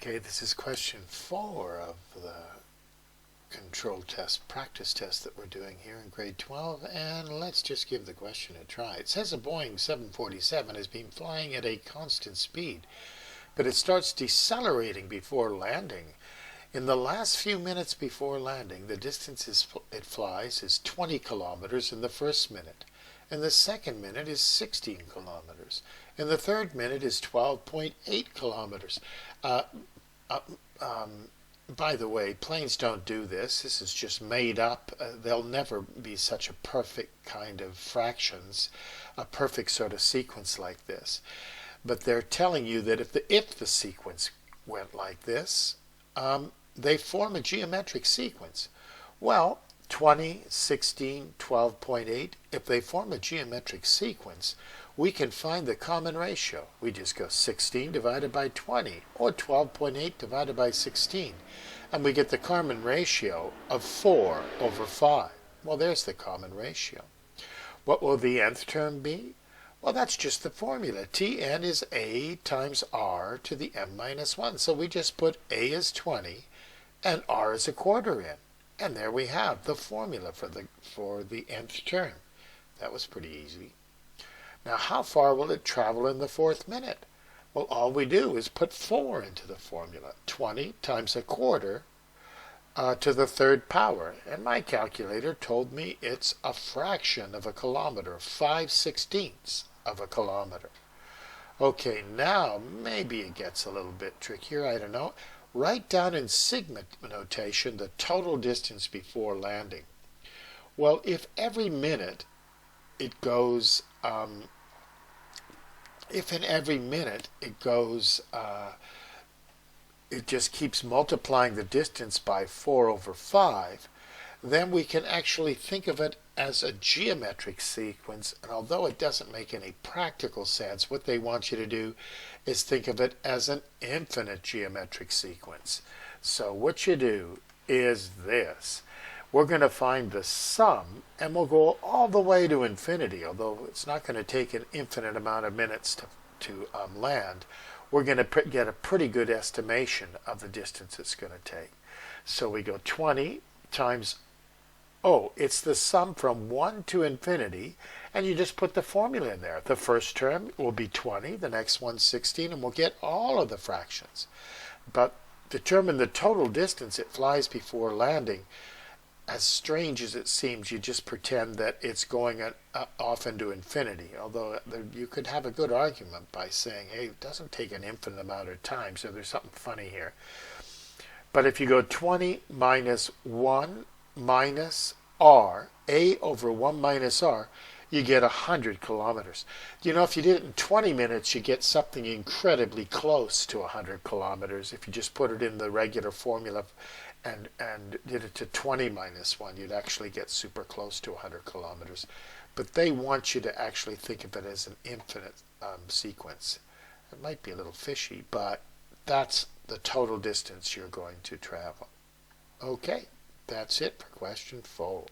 Okay, this is question 4 of the control test, practice test that we're doing here in grade 12, and let's just give the question a try. It says a Boeing 747 has been flying at a constant speed, but it starts decelerating before landing. In the last few minutes before landing, the distance it flies is 20 kilometers in the first minute. In the second minute is 16 kilometers. In the third minute is 12.8 kilometers. By the way, planes don't do this. This is just made up. They'll never be such a perfect kind of fractions, a perfect sort of sequence like this. But they're telling you that if the sequence went like this, they form a geometric sequence. Well, 20, 16, 12.8, if they form a geometric sequence, we can find the common ratio. We just go 16 divided by 20, or 12.8 divided by 16, and we get the common ratio of 4 over 5. Well, there's the common ratio. What will the nth term be? Well, that's just the formula. Tn is a times r to the m minus 1. So we just put a as 20 and r is a quarter in. And there we have the formula for the nth term. That was pretty easy. Now, how far will it travel in the fourth minute? Well, all we do is put 4 into the formula. 20 times a quarter to the third power. And my calculator told me it's a fraction of a kilometer, 5/16 of a kilometer. Okay, now maybe it gets a little bit trickier, I don't know. Write down in sigma notation the total distance before landing. Well, if every minute it goes, it just keeps multiplying the distance by 4 over 5, then we can actually think of it as a geometric sequence. And although it doesn't make any practical sense, what they want you to do is think of it as an infinite geometric sequence. So what you do is this. We're going to find the sum, and we'll go all the way to infinity, although it's not going to take an infinite amount of minutes to land. We're going to get a pretty good estimation of the distance it's going to take. So we go 20 times, it's the sum from 1 to infinity, and you just put the formula in there. The first term will be 20, the next one 16, and we'll get all of the fractions. But determine the total distance it flies before landing. As strange as it seems, you just pretend that it's going off into infinity, although you could have a good argument by saying, hey, it doesn't take an infinite amount of time, so there's something funny here. But if you go 20 minus 1 minus r, a over 1 minus r, you get 100 kilometers. You know, if you did it in 20 minutes, you get something incredibly close to 100 kilometers. If you just put it in the regular formula and did it to 20 minus 1, you'd actually get super close to 100 kilometers. But they want you to actually think of it as an infinite sequence. It might be a little fishy, but that's the total distance you're going to travel. Okay, that's it for question 4.